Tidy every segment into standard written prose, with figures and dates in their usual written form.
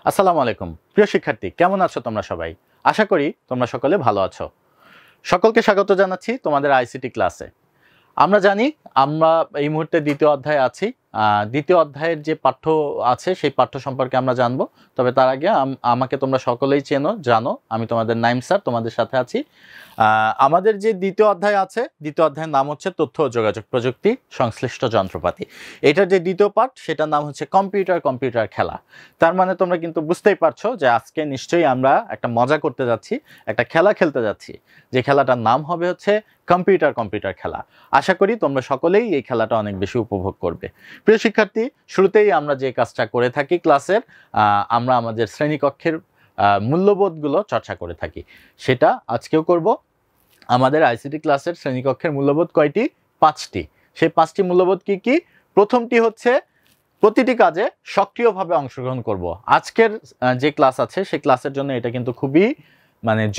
আসসালামু আলাইকুম প্রিয় শিক্ষার্থী, কেমন আছো তোমরা সবাই? আশা করি তোমরা সকলে ভালো আছো। সকলকে স্বাগত জানাচ্ছি তোমাদের আইসিটি ক্লাসে। আমরা জানি আমরা এই মুহূর্তে দ্বিতীয় অধ্যায়ে আছি। দ্বিতীয় অধ্যায়ের যে পাঠ্য আছে সেই পাঠ্য সম্পর্কে আমরা জানবো। তবে তার আগে আমাকে তোমরা সকলেই জানো আমি তোমাদের নাইম স্যার, তোমাদের সাথে আছি। আমাদের যে দ্বিতীয় অধ্যায় আছে, দ্বিতীয় অধ্যায়ের নাম হচ্ছে তথ্য ও যোগাযোগ প্রযুক্তি সংশ্লিষ্ট যন্ত্রপাতি। এটার যে দ্বিতীয় পার্ট সেটার নাম হচ্ছে কম্পিউটার খেলা। তার মানে তোমরা কিন্তু বুঝতেই পারছো যে আজকে নিশ্চয়ই আমরা একটা মজা করতে যাচ্ছি, একটা খেলা খেলতে যাচ্ছি, যে খেলাটার নাম হবে হচ্ছে কম্পিউটার খেলা। আশা করি তোমরা সকলেই এই খেলাটা অনেক বেশি উপভোগ করবে। প্রিয় শিক্ষার্থী, শুরুতেই আমরা যে কাজটা করে থাকি ক্লাসের, আমরা আমাদের শ্রেণীকক্ষের মূল্যবোধগুলো চর্চা করে থাকি, সেটা আজকেও করব। আমাদের আইসিটি ক্লাসের শ্রেণীকক্ষের মূল্যবোধ কয়টি? 5টি। সেই 5টি মূল্যবোধ কি কি? প্রথমটি হচ্ছে প্রতিটি কাজে সক্রিয়ভাবে অংশগ্রহণ করব। আজকের যে ক্লাস আছে সেই ক্লাসের জন্য এটা কিন্তু খুবই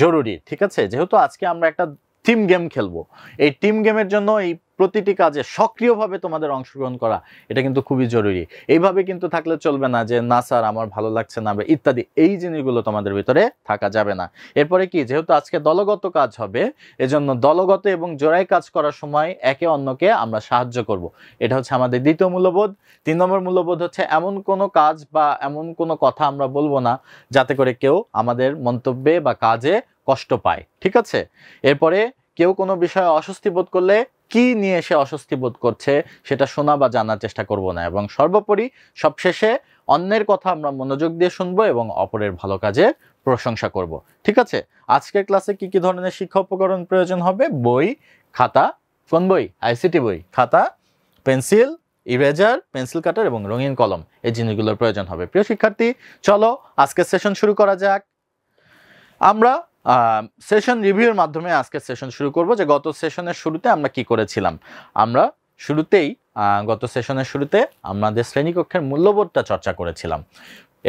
জরুরি, ঠিক আছে? যেহেতু আজকে আমরা একটা টিম গেম খেলবো, এই টিম গেমের জন্য এই প্রতিটি কাজে সক্রিয়ভাবে তোমাদের অংশগ্রহণ করা এটা কিন্তু খুবই জরুরি। এইভাবে কিন্তু থাকলে চলবে না যে না স্যার আমার ভালো লাগছে না বা ইত্যাদি, এই জিনিসগুলো তোমাদের ভিতরে থাকা যাবে না। এরপরে কি, যেহেতু আজকে দলগত কাজ হবে, এজন্য দলগত এবং জোড়ায় কাজ করার সময় একে অন্যকে আমরা সাহায্য করব। এটা হচ্ছে আমাদের দ্বিতীয় মূল্যবোধ। 3 নম্বর মূল্যবোধ হচ্ছে এমন কোনো কাজ বা এমন কোনো কথা আমরা বলবো না যাতে করে কেউ আমাদের মন্তব্যে বা কাজে কষ্ট পায়, ঠিক আছে? এরপরে কেউ কোনো বিষয়ে অস্বস্তি বোধ করলে কি নিয়ে সে অস্বস্তি বোধ করছে সেটা শোনা বা জানার চেষ্টা করব না, এবং সর্বোপরি সবশেষে অন্যের কথা আমরা মনোযোগ দিয়ে শুনবো এবং অপরের ভালো কাজে প্রশংসা করব, ঠিক আছে? আজকের ক্লাসে কি কি ধরনের শিক্ষা উপকরণ প্রয়োজন হবে? বই, খাতা, কোন বই? আইসিটি বই, খাতা, পেন্সিল, ইরেজার, পেন্সিল কাটার এবং রঙিন কলম, এই জিনিসগুলোর প্রয়োজন হবে। প্রিয় শিক্ষার্থী, চলো আজকের সেশন শুরু করা যাক। আমরা সেশন রিভিউর মাধ্যমে আজকে সেশন শুরু করব, যে গত সেশনের শুরুতে আমরা কি করেছিলাম। আমরা গত সেশনের শুরুতে আমাদের শ্রেণীকক্ষের মূল্যবোধটা চর্চা করেছিলাম।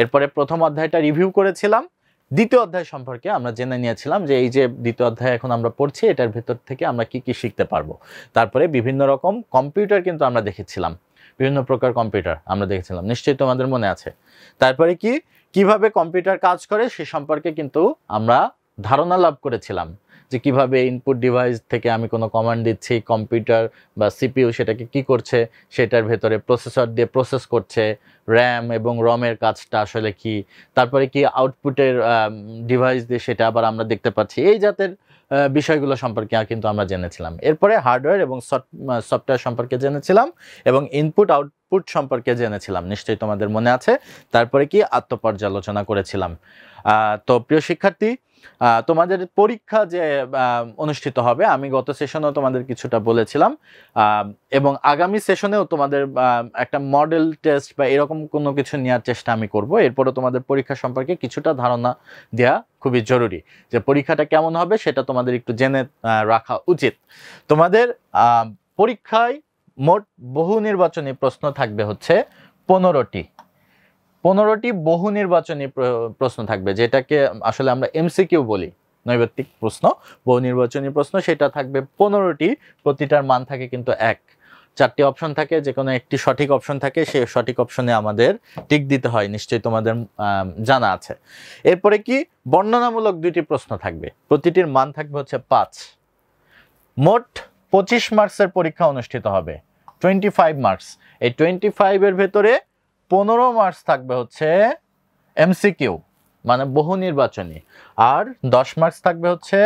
এরপরে প্রথম অধ্যায়টা রিভিউ করেছিলাম। দ্বিতীয় অধ্যায় সম্পর্কে আমরা জেনে নিয়েছিলাম যে এই যে দ্বিতীয় অধ্যায় এখন আমরা পড়ছি, এটার ভেতর থেকে আমরা কি কি শিখতে পারবো। তারপরে বিভিন্ন রকম কম্পিউটার কিন্তু আমরা দেখেছিলাম, বিভিন্ন প্রকার কম্পিউটার আমরা দেখেছিলাম, নিশ্চয়ই তোমাদের মনে আছে। তারপরে কিভাবে কম্পিউটার কাজ করে সে সম্পর্কে কিন্তু আমরা ধারণা লাভ করেছিলাম, যে কিভাবে ইনপুট ডিভাইস থেকে আমি কোনো কমান্ড দিচ্ছি, কম্পিউটার বা সিপিইউ সেটাকে কি করছে, সেটার ভেতরে প্রসেসর দিয়ে প্রসেস করছে, র্যাম এবং রমের কাজটা আসলে কি, তারপরে কি আউটপুটের ডিভাইস দিয়ে সেটা আবার আমরা দেখতে পাচ্ছি, এই জাতের বিষয়গুলো সম্পর্কে কিন্তু আমরা জেনেছিলাম। এরপরে হার্ডওয়্যার এবং সফটওয়্যার সম্পর্কে জেনেছিলাম এবং ইনপুট আউটপুট সম্পর্কে জেনেছিলাম, নিশ্চয়ই তোমাদের মনে আছে। তারপরে কি আত্মপর্যালোচনা করেছিলাম। তো প্রিয় শিক্ষার্থী, তোমাদের পরীক্ষা যে অনুষ্ঠিত হবে, আমি গত সেশনেও তোমাদের কিছুটা বলেছিলাম, এবং আগামী সেশনেও তোমাদের একটা মডেল টেস্ট বা এরকম কোনো কিছু নেওয়ার চেষ্টা আমি করব। এরপরও তোমাদের পরীক্ষা সম্পর্কে কিছুটা ধারণা দেওয়া খুবই জরুরি, যে পরীক্ষাটা কেমন হবে সেটা তোমাদের একটু জেনে রাখা উচিত। তোমাদের পরীক্ষায় মোট বহু নির্বাচনী প্রশ্ন থাকবে হচ্ছে 15টি বহু নির্বাচনী প্রশ্ন থাকবে, যেটাকে আসলে আমরা এমসিকিউ বলি, নৈর্ব্যক্তিক প্রশ্ন, বহু নির্বাচনী প্রশ্ন। সেটা থাকবে 15টি, প্রতিটার মান থাকে কিন্তু 1। 4টি অপশন থাকে, যে কোনো একটি সঠিক অপশন থাকে, সেই সঠিক অপশনে আমাদের টিক দিতে হয়, নিশ্চয়ই তোমাদের জানা আছে। এরপরে কি, বর্ণনামূলক 2টি প্রশ্ন থাকবে, প্রতিটির মান থাকবে হচ্ছে 5। মোট 25 মার্কসের পরীক্ষা অনুষ্ঠিত হবে, 25 মার্কস। এই 25 এর ভেতরে 15 মার্কস থাকবে হচ্ছে এমসিকিউ, মানে বহু নির্বাচনী, আর 10 মার্কস থাকবে হচ্ছে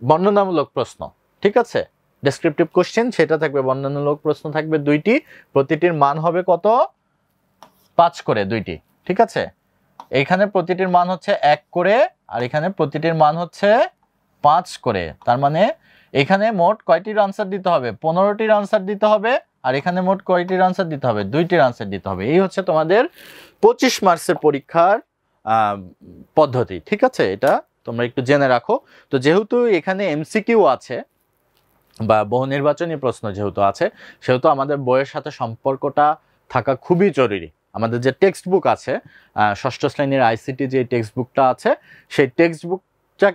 বর্ণনামূলক প্রশ্ন, ঠিক আছে? ডেসক্রিপটিভ কোশ্চেন, সেটা থাকবে। বর্ণনামূলক প্রশ্ন থাকবে 2টি, প্রতিটির মান হবে কত? 5 করে 2টি, ঠিক আছে? এইখানে প্রতিটির মান হচ্ছে 1 করে, আর এখানে প্রতিটির মান হচ্ছে 5 করে। তার মানে এখানে মোট কয়টির আনসার দিতে হবে? 15টির আনসার দিতে হবে, আর এখানে মোট কয়টির আনসার দিতে হবে? 2টির আনসার দিতে হবে। এই হচ্ছে তোমাদের 25 মার্কসের পরীক্ষার পদ্ধতি, ঠিক আছে? এটা তোমরা একটু জেনে রাখো। তো যেহেতু এখানে এমসিকিউ আছে বা বহু নির্বাচনী প্রশ্ন যেহেতু আছে, সেহেতু আমাদের বইয়ের সাথে সম্পর্কটা থাকা খুবই জরুরি। আমাদের যে টেক্সট বুক আছে, ষষ্ঠ শ্রেণীর আইসিটি যে টেক্সট বুকটা আছে, সেই টেক্সট বুকটা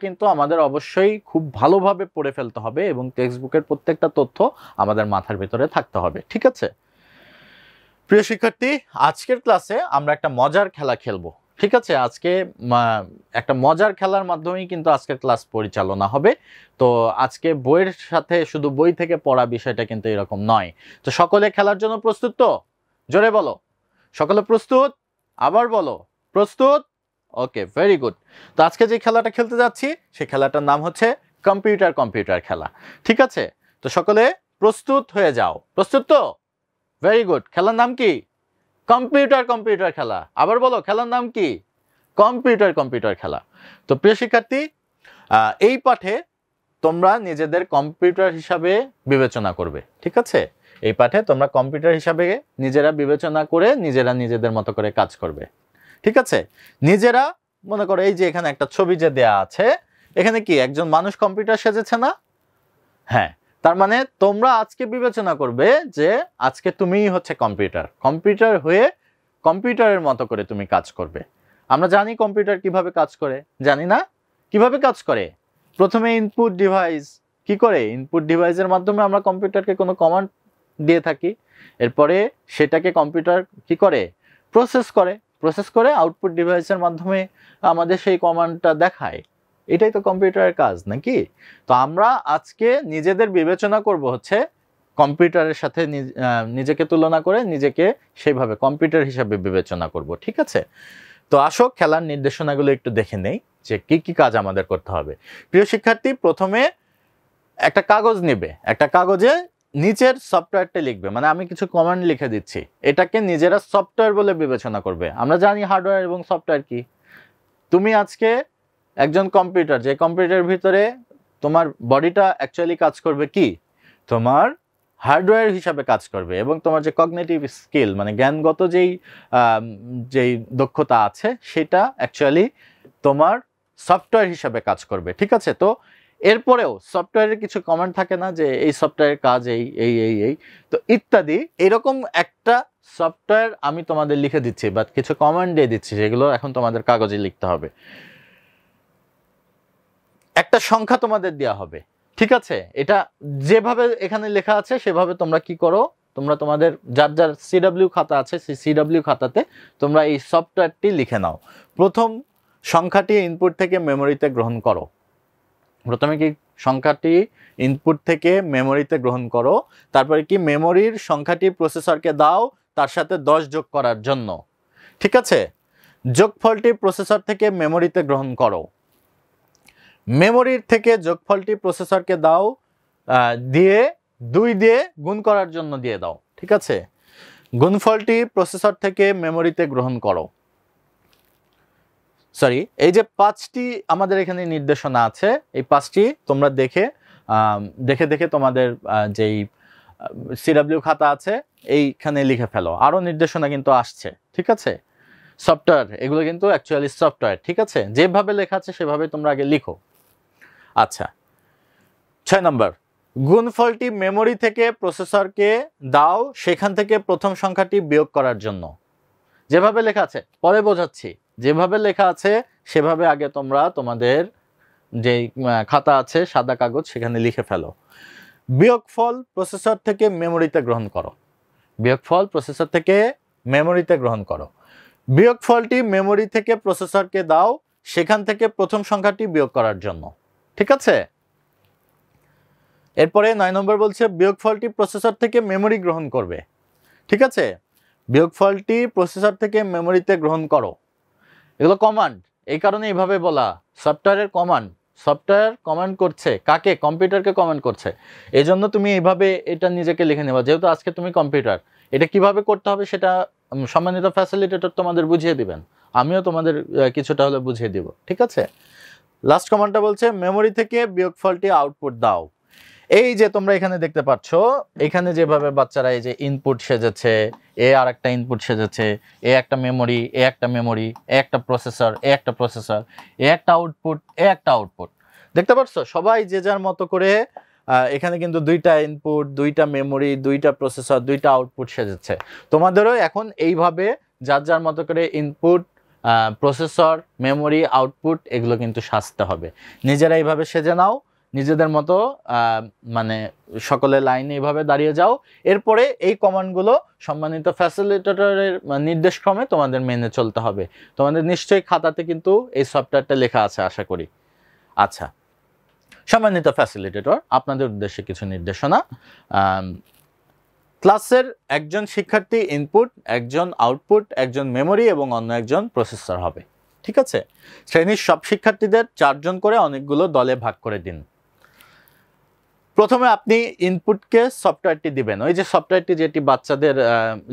কিন্তু আমাদের অবশ্যই খুব ভালোভাবে পড়ে ফেলতে হবে, এবং টেক্সট বুকের প্রত্যেকটা তথ্য আমাদের মাথার ভিতরে থাকতে হবে, ঠিক আছে? প্রিয় শিক্ষার্থী, আজকের ক্লাসে আমরা একটা মজার খেলা খেলবো। ঠিক আছে, আজকে একটা মজার খেলার মাধ্যমেই কিন্তু আজকের ক্লাস পরিচালনা হবে। তো আজকে বইয়ের সাথে শুধু বই থেকে পড়া বিষয়টা কিন্তু এরকম নয়। তো সকলে খেলার জন্য প্রস্তুত? তো জোরে বলো, সকলে প্রস্তুত? আবার বলো, প্রস্তুত? ওকে, ভেরি গুড। তো আজকে যে খেলাটা খেলতে যাচ্ছি সেই খেলাটার নাম হচ্ছে কম্পিউটার খেলা। ঠিক আছে, তো সকলে প্রস্তুত হয়ে যাও। প্রস্তুত তো? Very good. খেলার নাম কি? কম্পিউটার খেলা। আবার বলো, খেলার নাম কি? কম্পিউটার খেলা। তো প্রিয় শিক্ষার্থী, এই পাঠে তোমরা নিজেদের কম্পিউটার হিসাবে বিবেচনা করবে। ঠিক আছে, এই পাঠে তোমরা কম্পিউটার হিসাবে নিজেরা বিবেচনা করে নিজেরা নিজেদের মতো করে কাজ করবে। ঠিক আছে, নিজেরা মনে করো এই যে এখানে একটা ছবি যে দেয়া আছে, এখানে কি একজন মানুষ কম্পিউটার সেজেছে না? হ্যাঁ, তার মানে তোমরা আজকে বিবেচনা করবে যে আজকে তুমিই হচ্ছে কম্পিউটার হয়ে কম্পিউটারের মতো করে তুমি কাজ করবে। আমরা জানি কম্পিউটার কিভাবে কাজ করে, জানি না? কিভাবে কাজ করে? প্রথমে ইনপুট ডিভাইস কি করে, ইনপুট ডিভাইসের মাধ্যমে আমরা কম্পিউটারকে কোনো কমান্ড দিয়ে থাকি। এরপরে সেটাকে কম্পিউটার কি করে, প্রসেস করে আউটপুট ডিভাইসের মাধ্যমে আমাদের সেই কমান্ডটা দেখায়। এটাই তো কম্পিউটারের কাজ, নাকি? তো আমরা আজকে নিজেদের বিবেচনা করব হচ্ছে কম্পিউটারের সাথে নিজেকে তুলনা করে নিজেকে সেইভাবে কম্পিউটার হিসাবে বিবেচনা করব। ঠিক আছে, তো আসো খেলার নির্দেশনাগুলো একটু দেখে নেই যে কি কি কাজ আমাদের করতে হবে। প্রিয় শিক্ষার্থী, প্রথমে একটা কাগজ নেবে, একটা কাগজে নিচের সফটওয়্যারটা লিখবে। মানে আমি কিছু কমান্ড লিখে দিচ্ছি, এটাকে নিজেরা সফটওয়্যার বলে বিবেচনা করবে। আমরা জানি হার্ডওয়্যার এবং সফটওয়্যার কি। তুমি আজকে একজন কম্পিউটার, যে কম্পিউটারের ভিতরে তোমার বডিটা অ্যাকচুয়ালি কাজ করবে কি, তোমার হার্ডওয়্যার হিসাবে কাজ করবে, এবং তোমার যে কগনিটিভ স্কিল মানে জ্ঞানগত যেই দক্ষতা আছে সেটা অ্যাকচুয়ালি তোমার সফটওয়্যার হিসাবে কাজ করবে। ঠিক আছে, তো এরপরেও সফটওয়্যারের কিছু কমান্ড থাকে না যে এই সফটওয়্যারের কাজ এই এই এই এই তো ইত্যাদি, এরকম একটা সফটওয়্যার আমি তোমাদের লিখে দিচ্ছি বা কিছু কমান্ড দিয়ে দিচ্ছি, যেগুলো এখন তোমাদের কাগজে লিখতে হবে। একটা সংখ্যা তোমাদের দেওয়া হবে। ঠিক আছে, এটা যেভাবে এখানে লেখা আছে সেভাবে তোমরা কি করো, তোমরা তোমাদের যার যার সিডব্লিউ খাতা আছে সেই সিডব্লিউ খাতাতে তোমরা এই সফটওয়্যারটি লিখে নাও। প্রথম সংখ্যাটি ইনপুট থেকে মেমোরিতে গ্রহণ করো। প্রথমে কি সংখ্যাটি ইনপুট থেকে মেমোরিতে গ্রহণ করো, তারপরে কি মেমোরির সংখ্যাটি প্রসেসরকে দাও তার সাথে 10 যোগ করার জন্য। ঠিক আছে, যোগফলটি প্রসেসর থেকে মেমোরিতে গ্রহণ করো। মেমোরির থেকে যোগফলটি প্রসেসরকে দাও দিয়ে 2 দিয়ে গুণ করার জন্য দিয়ে দাও। ঠিক আছে, গুণফলটি প্রসেসর থেকে মেমোরিতে গ্রহণ করো। সরি, এই যে 5টি আমাদের এখানে নির্দেশনা আছে, এই 5টি তোমরা দেখে দেখে তোমাদের যেই সিডব্লিউ খাতা আছে এইখানে লিখে ফেলো। আরও নির্দেশনা কিন্তু আসছে। ঠিক আছে, সফটওয়্যার এগুলো কিন্তু অ্যাকচুয়ালি সফটওয়্যার। ঠিক আছে, যেভাবে লেখা আছে সেভাবে তোমরা আগে লিখো। আচ্ছা, 6 নম্বর, গুণফলটি মেমোরি থেকে প্রসেসরকে দাও সেখান থেকে প্রথম সংখ্যাটি বিয়োগ করার জন্য। যেভাবে লেখা আছে, পরে বোঝাচ্ছি, যেভাবে লেখা আছে সেভাবে আগে তোমরা তোমাদের যে খাতা আছে সাদা কাগজ সেখানে লিখে ফেলো। বিয়োগফল প্রসেসর থেকে মেমোরিতে গ্রহণ করো। বিয়োগফল প্রসেসর থেকে মেমোরিতে গ্রহণ করো। বিয়োগফলটি মেমোরি থেকে প্রসেসরকে দাও সেখান থেকে প্রথম সংখ্যাটি বিয়োগ করার জন্য। ঠিক আছে, এরপরে 9 নম্বর বলছে বিয়োগফলটি প্রসেসর থেকে মেমোরি গ্রহণ করবে। ঠিক আছে, বিয়োগফলটি প্রসেসর থেকে মেমোরিতে গ্রহণ করো। এগুলো কমান্ড, এই কারণে এইভাবে বলা সফটওয়্যারের কমান্ড। সফটওয়্যার কমান্ড করছে কাকে? কম্পিউটারকে কমান্ড করছে। এই জন্য তুমি এইভাবে এটা নিজেকে লিখে নেবা, যেহেতু আজকে তুমি কম্পিউটার। এটা কিভাবে করতে হবে সেটা সম্মানিত ফ্যাসিলিটেটর তোমাদের বুঝিয়ে দিবেন, আমিও তোমাদের কিছুটা হলে বুঝিয়ে দিব। ঠিক আছে, লাস্ট কমান্ডটা বলছে মেমোরি থেকে বিয়োগফলটি আউটপুট দাও। এই যে তোমরা এখানে দেখতে পাচ্ছ, এখানে যেভাবে বাচ্চারা এই যে ইনপুট সেজেছে, এ আর একটা ইনপুট সেজেছে, এ একটা মেমোরি, এ একটা মেমোরি, এ একটা প্রসেসর, এ একটা প্রসেসর, এ একটা আউটপুট, এ একটা আউটপুট। দেখতে পাচ্ছ সবাই যে যার মতো করে এখানে কিন্তু 2টা ইনপুট, 2টা মেমোরি, 2টা প্রসেসর, 2টা আউটপুট সেজেছে। তোমাদেরও এখন এইভাবে যার যার মতো করে ইনপুট, প্রসেসর, মেমোরি, আউটপুট এগুলো কিন্তু সাজতে হবে। নিজেরা এইভাবে সেজে নাও, নিজেদের মতো মানে সকলে লাইনে এইভাবে দাঁড়িয়ে যাও। এরপরে এই কমান্ডগুলো সম্মানিত ফ্যাসিলিটেটরের নির্দেশক্রমে তোমাদের মেনে চলতে হবে। তোমাদের নিশ্চয়ই খাতাতে কিন্তু এই সফটওয়্যারটা লেখা আছে আশা করি। আচ্ছা, সম্মানিত ফ্যাসিলিটেটর, আপনাদের উদ্দেশ্যে কিছু নির্দেশনা। ক্লাসের একজন শিক্ষার্থী ইনপুট, একজন আউটপুট, একজন মেমোরি এবং অন্য একজন প্রসেসর হবে। ঠিক আছে? শ্রেণীর সব শিক্ষার্থীদের 4 জন করে অনেকগুলো দলে ভাগ করে দিন। প্রথমে আপনি ইনপুটকে সফটওয়্যারটি দিবেন। ওই যে সফটওয়্যারটি যেটি বাচ্চাদের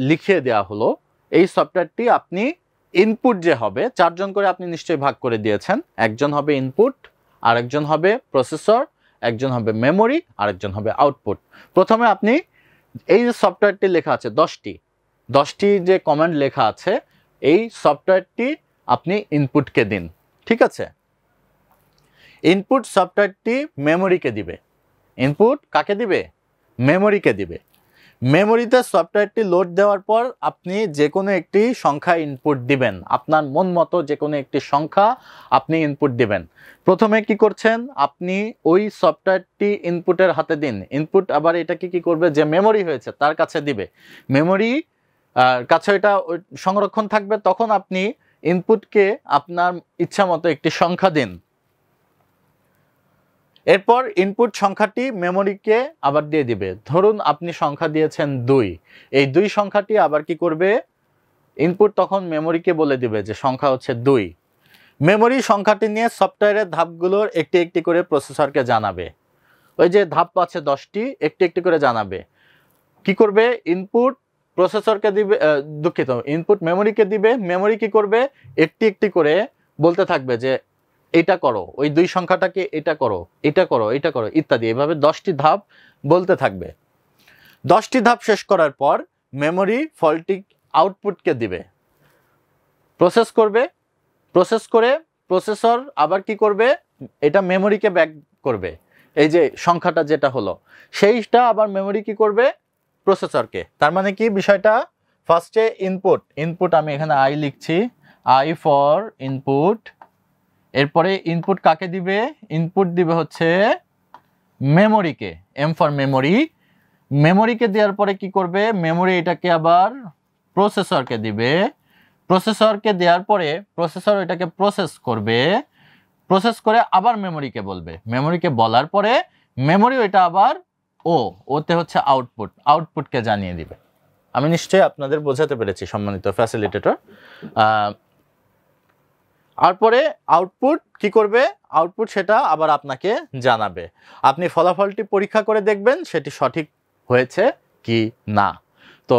লিখিয়ে দেওয়া হলো, এই সফটওয়্যারটি আপনি ইনপুট যে হবে 4 জন করে আপনি নিশ্চয়ই ভাগ করে দিয়েছেন। একজন হবে ইনপুট, আরেকজন হবে প্রসেসর, একজন হবে মেমোরি, আরেকজন হবে আউটপুট। প্রথমে আপনি এই যে সফটওয়্যারটি লেখা আছে 10টি যে কমান্ড লেখা আছে, এই সফটওয়্যারটি আপনি ইনপুটকে দিন। ঠিক আছে? ইনপুট সফটওয়্যারটি মেমোরিকে দিবে। ইনপুট কাকে দিবে? মেমোরিকে দিবে। মেমোরিতে সফটওয়্যারটি লোড দেওয়ার পর আপনি যে কোনো একটি সংখ্যা ইনপুট দিবেন। আপনার মন মতো যে কোনো একটি সংখ্যা আপনি ইনপুট দিবেন। প্রথমে কি করছেন? আপনি ওই সফটওয়্যারটি ইনপুটের হাতে দিন। ইনপুট আবার এটাকে কি করবে? যে মেমোরি হয়েছে তার কাছে দিবে। মেমোরি কাছে এটা সংরক্ষণ থাকবে। তখন আপনি ইনপুটকে আপনার ইচ্ছা মতো একটি সংখ্যা দিন। এরপর ইনপুট সংখ্যাটি মেমোরিকে আবার দিয়ে দিবে। ধরুন আপনি সংখ্যা দিয়েছেন 2, এই 2 সংখ্যাটি আবার কি করবে? ইনপুট তখন মেমোরিকে বলে দিবে যে সংখ্যা হচ্ছে 2। মেমোরি সংখ্যাটি নিয়ে সফটওয়্যারের ধাপগুলোর একটি একটি করে প্রসেসরকে জানাবে। ওই যে ধাপ আছে 10টি, একটি একটি করে জানাবে। কি করবে? ইনপুট প্রসেসরকে দিবে, দুঃখিত, ইনপুট মেমোরিকে দিবে। মেমোরি কি করবে? একটি একটি করে বলতে থাকবে যে এটা করো, ওই 2 সংখ্যাটাকে এটা করো, এটা করো, এটা করো ইত্যাদি। এভাবে 10টি ধাপ বলতে থাকবে। 10টি ধাপ শেষ করার পর মেমোরি ফল্টটি আউটপুটকে দিবে। প্রসেস করবে, প্রসেস করে প্রসেসর আবার কি করবে? এটা মেমোরিকে ব্যাক করবে। এই যে সংখ্যাটা যেটা হলো সেইটা আবার মেমোরি কি করবে? প্রসেসরকে। তার মানে কি বিষয়টা? ফার্স্টে ইনপুট আমি এখানে আই লিখছি, আই ফর ইনপুট। এরপরে ইনপুট কাকে দিবে? ইনপুট দিবে হচ্ছে মেমোরিকে, এম ফর মেমোরি। মেমোরিকে দেওয়ার পরে কি করবে? মেমোরি এটাকে আবার প্রসেসরকে দিবে। প্রসেসরকে দেওয়ার পরে প্রসেসর এটাকে প্রসেস করবে। প্রসেস করে আবার মেমোরিকে বলবে। মেমোরিকে বলার পরে মেমোরি ওইটা আবার ওতে হচ্ছে আউটপুটকে জানিয়ে দিবে। আমি নিশ্চয়ই আপনাদের বোঝাতে পেরেছি সম্মানিত ফ্যাসিলিটেটর। তারপরে আউটপুট কি করবে? আউটপুট সেটা আবার আপনাকে জানাবে। আপনি ফলাফলটি পরীক্ষা করে দেখবেন সেটি সঠিক হয়েছে কি না। তো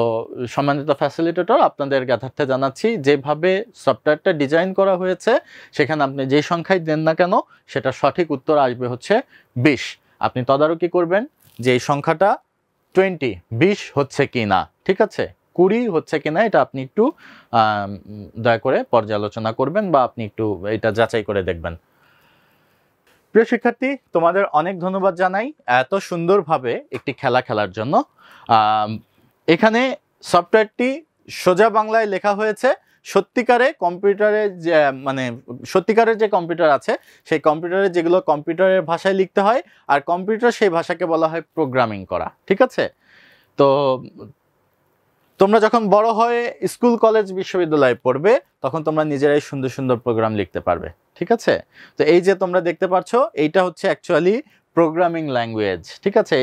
সম্মানিত ফ্যাসিলিটেটর, আপনাদের জ্ঞাতার্থে জানাচ্ছি যেভাবে সফটওয়্যারটা ডিজাইন করা হয়েছে সেখানে আপনি যে সংখ্যাই দেন না কেন সেটা সঠিক উত্তর আসবে হচ্ছে 20। আপনি তদারকি করবেন যে এই সংখ্যাটা 20 হচ্ছে কি না। ঠিক আছে? 20 হচ্ছে কিনা এটা আপনি একটু দয়া করে পর্যালোচনা করবেন বা আপনি একটু এটা যাচাই করে দেখবেন। প্রিয় শিক্ষার্থী, তোমাদের অনেক ধন্যবাদ জানাই এত সুন্দরভাবে একটি খেলা খেলার জন্য। এখানে সফটওয়্যারটি সোজা বাংলায় লেখা হয়েছে। সত্যিকারে কম্পিউটারে যে সত্যিকারের যে কম্পিউটার আছে সেই কম্পিউটারে যেগুলো কম্পিউটারের ভাষায় লিখতে হয়, আর কম্পিউটার সেই ভাষাকে বলা হয় প্রোগ্রামিং করা। ঠিক আছে? তো তোমরা যখন বড় হয়ে স্কুল কলেজ বিশ্ববিদ্যালয়ে পড়বে তখন তোমরা নিজেরাই সুন্দর সুন্দর প্রোগ্রাম লিখতে পারবে। ঠিক আছে? তো এই যে তোমরা দেখতে পাচ্ছ এইটা হচ্ছে অ্যাকচুয়ালি প্রোগ্রামিং ল্যাঙ্গুয়েজ। ঠিক আছে?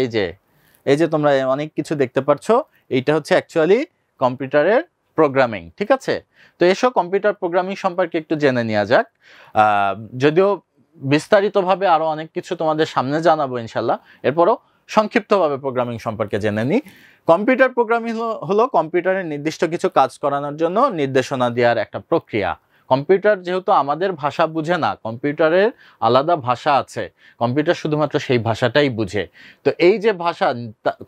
এই যে তোমরা অনেক কিছু দেখতে পাচ্ছ, এইটা হচ্ছে অ্যাকচুয়ালি কম্পিউটারের প্রোগ্রামিং। ঠিক আছে? তো এসো কম্পিউটার প্রোগ্রামিং সম্পর্কে একটু জেনে নেওয়া যাক। যদিও বিস্তারিতভাবে আরো অনেক কিছু তোমাদের সামনে জানাবো ইনশাল্লাহ, এরপরও সংক্ষিপ্তভাবে প্রোগ্রামিং সম্পর্কে জেনে নিই। কম্পিউটার প্রোগ্রামিং হলো কম্পিউটারের নির্দিষ্ট কিছু কাজ করানোর জন্য নির্দেশনা দেওয়ার একটা প্রক্রিয়া। কম্পিউটার যেহেতু আমাদের ভাষা বুঝে না, কম্পিউটারের আলাদা ভাষা আছে, কম্পিউটার শুধুমাত্র সেই ভাষাটাই বুঝে। তো এই যে ভাষা,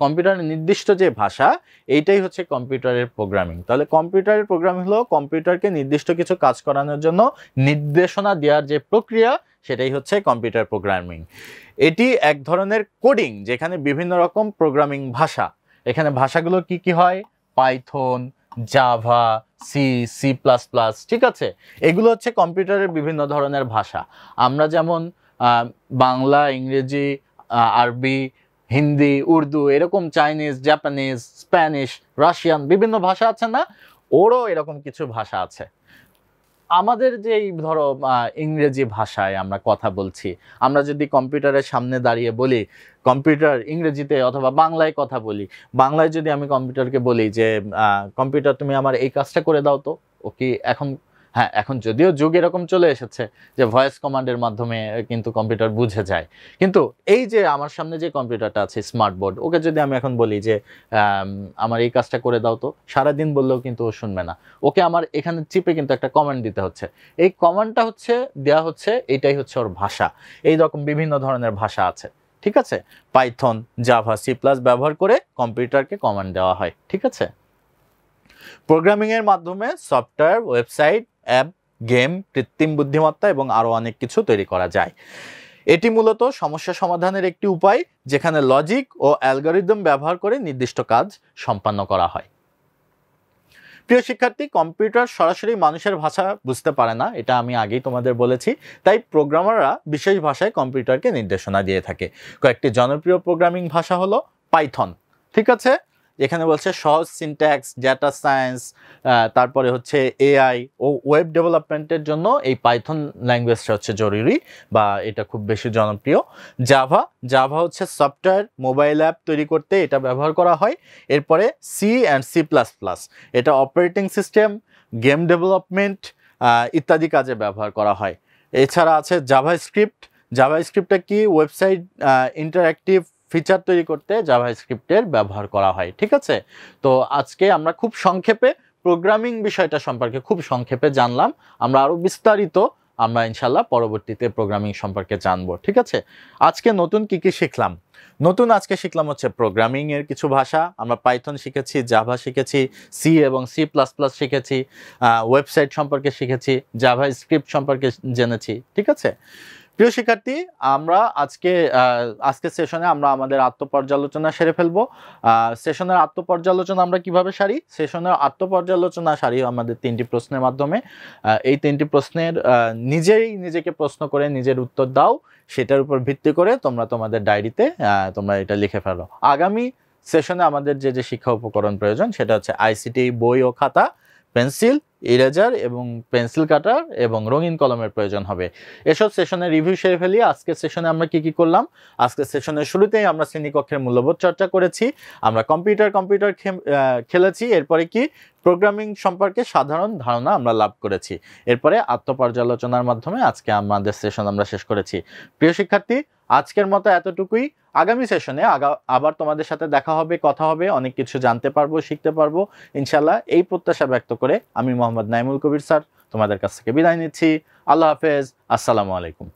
কম্পিউটারের নির্দিষ্ট যে ভাষা, এইটাই হচ্ছে কম্পিউটারের প্রোগ্রামিং। তাহলে কম্পিউটারের প্রোগ্রামিং হলো কম্পিউটারকে নির্দিষ্ট কিছু কাজ করানোর জন্য নির্দেশনা দেওয়ার যে প্রক্রিয়া, সেটাই হচ্ছে কম্পিউটার প্রোগ্রামিং। এটি এক ধরনের কোডিং যেখানে বিভিন্ন রকম প্রোগ্রামিং ভাষা, এখানে ভাষাগুলো কি কি হয়? Python, Java, C plus plus. ঠিক আছে? এগুলো হচ্ছে কম্পিউটারের বিভিন্ন ধরনের ভাষা। আমরা যেমন বাংলা, ইংরেজি, আরবি, হিন্দি, উর্দু, এরকম চাইনিজ, জাপানিজ, স্প্যানিশ, রাশিয়ান বিভিন্ন ভাষা আছে না, ওরও এরকম কিছু ভাষা আছে। আমাদের যে এই ধরো ইংরেজি ভাষায় আমরা কথা বলছি, আমরা যদি কম্পিউটারের সামনে দাঁড়িয়ে বলি কম্পিউটার ইংরেজিতে অথবা বাংলায় কথা বলি, বাংলায় যদি আমি কম্পিউটারকে বলি যে কম্পিউটার তুমি আমার এই কাজটা করে দাও তো, ও কি এখন, হ্যাঁ এখন যদিও যুগ এরকম চলে এসেছে যে ভয়েস কমান্ডের মাধ্যমে কিন্তু কম্পিউটার বুঝে যায়, কিন্তু এই যে আমার সামনে যে কম্পিউটারটা আছে স্মার্ট বোর্ড, ওকে যদি আমি এখন বলি যে আমার এই কাজটা করে দাও তো, সারাদিন বললেও কিন্তু ও শুনবে না। ওকে আমার এখানে চিপে কিন্তু একটা কমান্ড দিতে হচ্ছে, এই কমান্ডটা হচ্ছে দেওয়া হচ্ছে, এটাই হচ্ছে ওর ভাষা। এই রকম বিভিন্ন ধরনের ভাষা আছে, ঠিক আছে? পাইথন, জাভা, সি প্লাস ব্যবহার করে কম্পিউটারকে কমান্ড দেওয়া হয়, ঠিক আছে? প্রোগ্রামিংয়ের মাধ্যমে সফটওয়্যার, ওয়েবসাইট, অ্যাপ, গেম, কৃত্রিম বুদ্ধিমত্তা এবং আরও অনেক কিছু তৈরি করা যায়। এটি মূলত সমস্যা সমাধানের একটি উপায় যেখানে লজিক ও অ্যালগরিদম ব্যবহার করে নির্দিষ্ট কাজ সম্পন্ন করা হয়। প্রিয় শিক্ষার্থী, কম্পিউটার সরাসরি মানুষের ভাষা বুঝতে পারে না, এটা আমি আগেই তোমাদের বলেছি। তাই প্রোগ্রামাররা বিশেষ ভাষায় কম্পিউটারকে নির্দেশনা দিয়ে থাকে। কয়েকটি জনপ্রিয় প্রোগ্রামিং ভাষা হলো পাইথন, ঠিক আছে? এখানে বলছে সহজ সিনট্যাক্স, ডেটা সায়েন্স, তারপরে হচ্ছে এআই ও ওয়েব ডেভেলপমেন্টের জন্য এই পাইথন ল্যাঙ্গুয়েজটা হচ্ছে জরুরি বা এটা খুব বেশি জনপ্রিয়। জাভা হচ্ছে সফটওয়্যার, মোবাইল অ্যাপ তৈরি করতে এটা ব্যবহার করা হয়। এরপরে C and C plus plus, এটা অপারেটিং সিস্টেম, গেম ডেভেলপমেন্ট ইত্যাদি কাজে ব্যবহার করা হয়। এছাড়া আছে জাভাস্ক্রিপ্টটা কি, ওয়েবসাইট ইন্টারঅ্যাক্টিভ ফিচার তৈরি করতে জাভাস্ক্রিপ্টের ব্যবহার করা হয়, ঠিক আছে? তো আজকে আমরা খুব সংক্ষেপে প্রোগ্রামিং বিষয়টা সম্পর্কে খুব সংক্ষেপে জানলাম। আমরা আরও বিস্তারিত আমরা ইনশাল্লাহ পরবর্তীতে প্রোগ্রামিং সম্পর্কে জানবো, ঠিক আছে? আজকে নতুন কি কি শিখলাম? আজকে শিখলাম হচ্ছে প্রোগ্রামিং এর কিছু ভাষা। আমরা পাইথন শিখেছি, জাভা শিখেছি, সি এবং সি প্লাস প্লাস শিখেছি, ওয়েবসাইট সম্পর্কে শিখেছি, জাভাস্ক্রিপ্ট সম্পর্কে জেনেছি, ঠিক আছে? প্রিয় শিক্ষার্থী, আমরা আজকে সেশনে আমরা আমাদের আত্মপর্যালোচনা সেরে ফেলবো। সেশনের আত্মপর্যালোচনা আমরা কিভাবে সারি? সেশনের আত্মপর্যালোচনা সারি আমাদের 3টি প্রশ্নের মাধ্যমে। এই 3টি প্রশ্নের নিজেকে প্রশ্ন করে নিজের উত্তর দাও, সেটার উপর ভিত্তি করে তোমরা তোমাদের ডায়েরিতে তোমরা এটা লিখে ফেলো। আগামী সেশনে আমাদের যে শিক্ষা উপকরণ প্রয়োজন সেটা হচ্ছে আইসিটি বই ও খাতা, পেন্সিল, ইরেজার এবং পেন্সিল কাটার এবং রঙিন কলমের প্রয়োজন হবে। এসব সেশনের রিভিউ সেরে ফেলি। আজকের সেশনে আমরা কি করলাম? আজকের সেশনের শুরুতেই আমরা শ্রেণীকক্ষের মূল্যবোধ চর্চা করেছি, আমরা কম্পিউটার খেলেছি, এরপরে কি প্রোগ্রামিং সম্পর্কে সাধারণ ধারণা আমরা লাভ করেছি, এরপরে আত্মপর্যালোচনার মাধ্যমে আজকে আমাদের সেশন আমরা শেষ করেছি। প্রিয় শিক্ষার্থী, আজকের মতো এতটুকুই। আগামী সেশনে আবার তোমাদের সাথে দেখা হবে, কথা হবে, অনেক কিছু জানতে পারবো, শিখতে পারবো ইনশাল্লাহ, এই প্রত্যাশা ব্যক্ত করে আমি মোহাম্মদ নাইমুল কবির স্যার তোমাদের কাছ থেকে বিদায় নিচ্ছি। আল্লাহ হাফেজ, আসসালামু আলাইকুম।